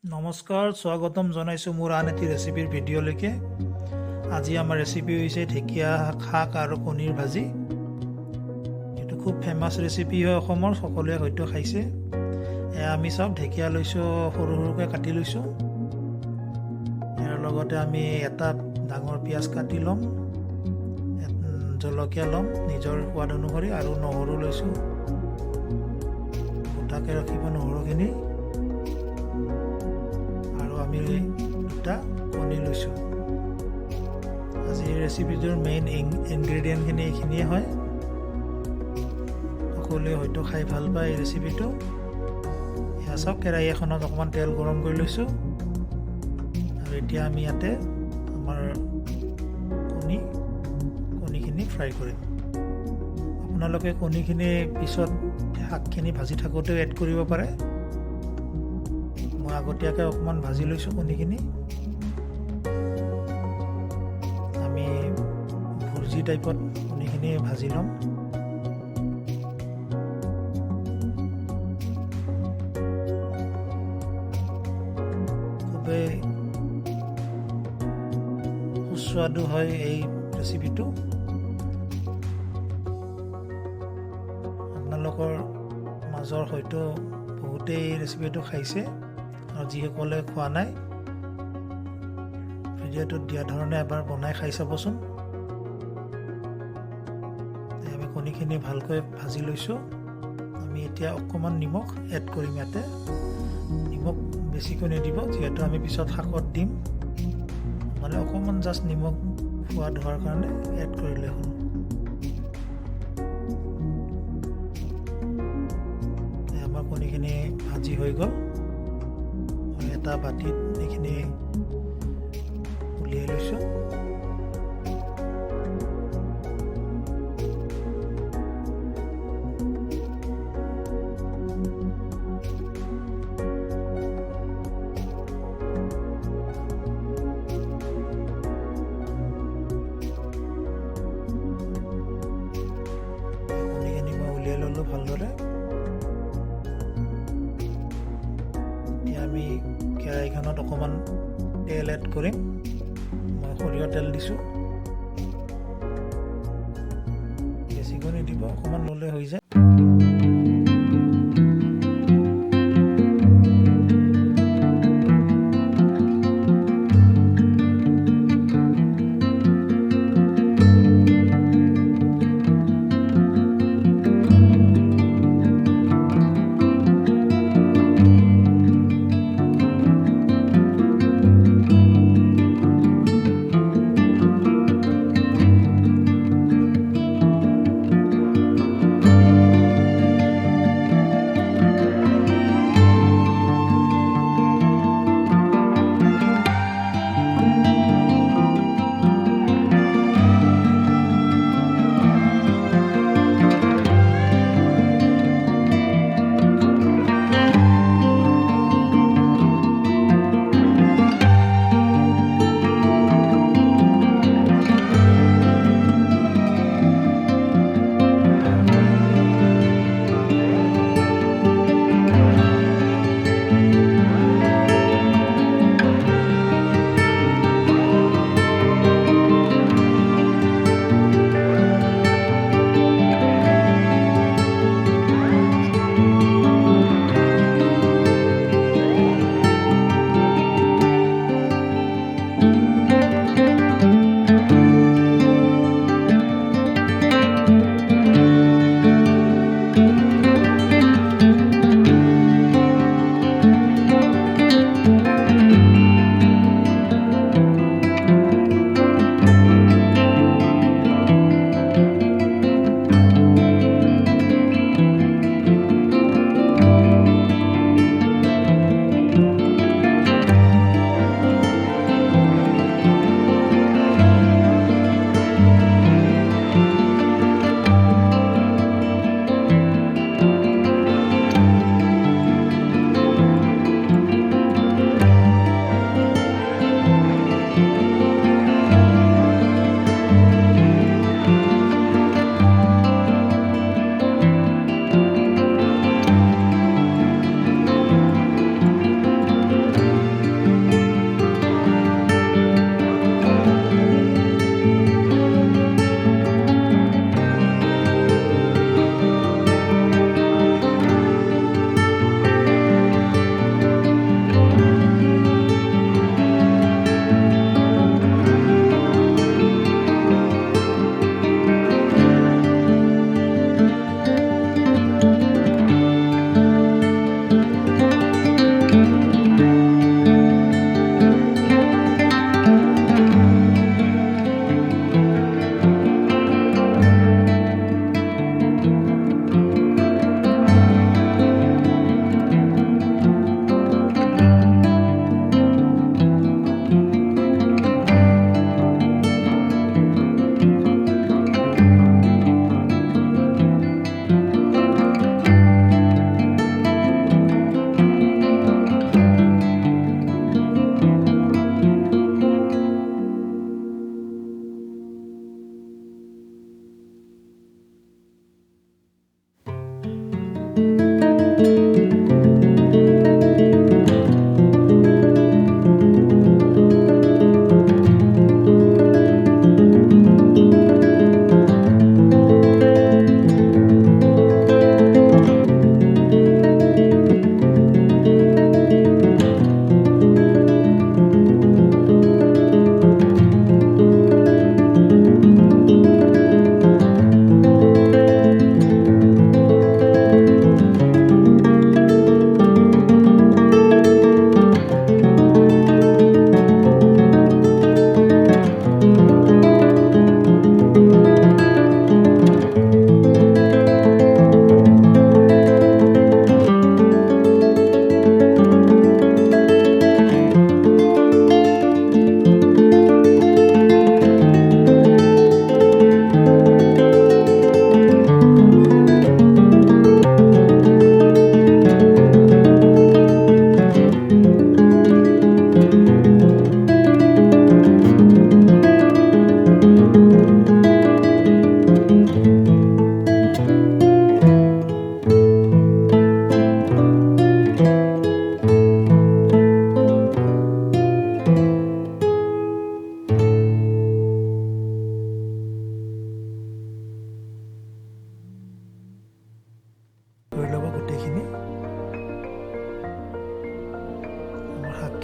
নমস্কাৰ, স্বাগতম জনাইছোঁ মোৰ আন এটি ৰেচিপিৰ ভিডিঅ'লৈকে। আজি আমাৰ ৰেচিপি হৈছে ঢেকীয়া শাক আৰু কণীৰ ভাজি। এইটো খুব ফেমাছ ৰেচিপি হয় অসমৰ, সকলোৱে হয়তো খাইছে। আমি চাওক, ঢেকীয়া লৈছোঁ, সৰু সৰুকৈ কাটি লৈছোঁ। ইয়াৰ লগতে আমি এটা ডাঙৰ পিঁয়াজ কাটি ল'ম, জলকীয়া ল'ম নিজৰ সোৱাদ অনুসৰি, আৰু নহৰু লৈছোঁ। গোটাকৈ ৰাখিব নহৰুখিনি। আমি দুটা কণী লৈছোঁ। আজিৰ ৰেচিপিটোৰ মেইন ইনগ্ৰেডিয়েণ্টখিনি এইখিনিয়ে হয়। সকলোৱে হয়তো খাই ভাল পায় এই ৰেচিপিটো। এয়া চাওক, কেৰাহী এখনত অকণমান তেল গৰম কৰি লৈছোঁ, আৰু এতিয়া আমি ইয়াতে আমাৰ কণীখিনি ফ্ৰাই কৰিম। আপোনালোকে কণীখিনি পিছত শাকখিনি ভাজি থাকোঁতেও এড কৰিব পাৰে। মই আগতীয়াকৈ অকণমান ভাজি লৈছোঁ কণীখিনি। আমি ভুৰ্জি টাইপত কণীখিনি ভাজি ল'ম। খুবেই সুস্বাদু হয় এই ৰেচিপিটো। আপোনালোকৰ মাজৰ হয়তো বহুতেই এই ৰেচিপিটো খাইছে, আৰু যিসকলে খোৱা নাই, ভিডিঅ'টোত দিয়া ধৰণে এবাৰ বনাই খাই চাবচোন। আমি কণীখিনি ভালকৈ ভাজি লৈছোঁ। আমি এতিয়া অকণমান নিমখ এড কৰিম ইয়াতে। নিমখ বেছিকৈ নিদিব, যিহেতু আমি পিছত শাকত দিম। মানে অকণমান জাষ্ট নিমখ সোৱাদ হোৱাৰ কাৰণে এড কৰিলে হ'ল। আমাৰ কণীখিনি ভাজি হৈ গ'ল। এটা বাতিত এইখিনি উলিয়াই লৈছোঁ। কণীখিনি মই উলিয়াই ল'লোঁ ভালদৰে। এতিয়া আমি কেৰাহীখনত অকণমান তেল এড কৰিম। মই সৰিয়হ তেল দিছোঁ, বেছিকৈ নিদিব, অকণমান ল'লে হৈ যায়।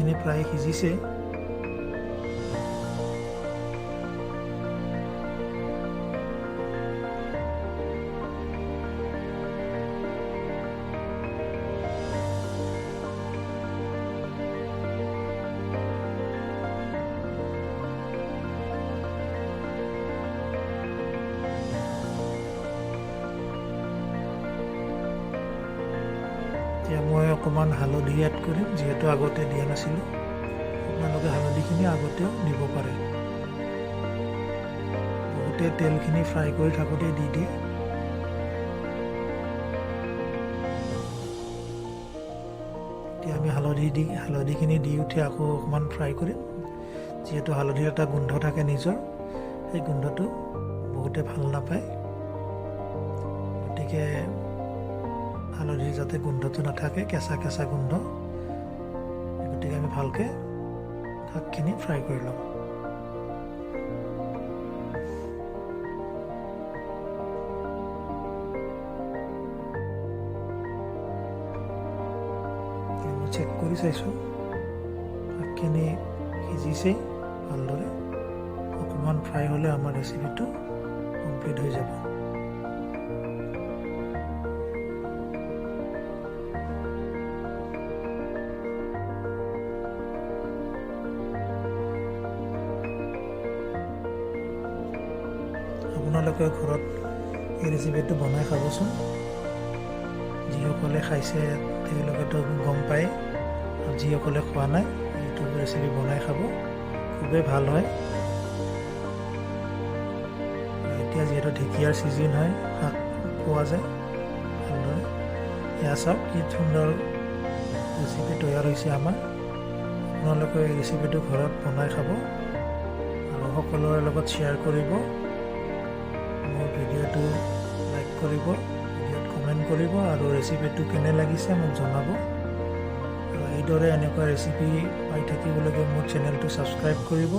কণীখিনি প্ৰায় সিজিছে। এতিয়া মই অকণমান হালধি এড কৰিম, যিহেতু আগতে দিয়া নাছিলোঁ। আপোনালোকে হালধিখিনি আগতেও দিব পাৰে। বহুতে তেলখিনি ফ্ৰাই কৰি থাকোঁতে দি দিয়ে। এতিয়া আমি হালধিখিনি দি উঠি আকৌ অকণমান ফ্ৰাই কৰিম। যিহেতু হালধিৰ এটা গোন্ধ থাকে নিজৰ, সেই গোন্ধটো বহুতে ভাল নাপায়। গতিকে হালধিৰ যাতে গোন্ধটো নাথাকে, কেঁচা কেঁচা গোন্ধ, গতিকে আমি ভালকৈ শাকখিনি ফ্ৰাই কৰি ল'ম। মই চেক কৰি চাইছোঁ, শাকখিনি সিজিছেই ভালদৰে। অকণমান ফ্ৰাই হ'লে আমাৰ ৰেচিপিটো কমপ্লিট হৈ যাব। আপোনালোকে ঘৰত এই ৰেচিপিটো বনাই খাবচোন। যিসকলে খাইছে তেওঁলোকেতো গম পায়, আৰু যিসকলে খোৱা নাই এইটো ৰেচিপি বনাই খাব, খুবেই ভাল হয়। এতিয়া যিহেতু ঢেকীয়াৰ ছিজন হয়, শাক পোৱা যায় ভালদৰে। এয়া চাওক কি সুন্দৰ ৰেচিপি তৈয়াৰ হৈছে আমাৰ। আপোনালোকে এই ৰেচিপিটো ঘৰত বনাই খাব আৰু সকলোৰে লগত শ্বেয়াৰ কৰিব। মোৰ ভিডিঅ'টো লাইক কৰিব, ভিডিঅ'ত কমেণ্ট কৰিব আৰু ৰেচিপিটো কেনে লাগিছে মোক জনাব। আৰু এইদৰে এনেকুৱা ৰেচিপি পাই থাকিবলৈ মোৰ চেনেলটো ছাবস্ক্ৰাইব কৰিব।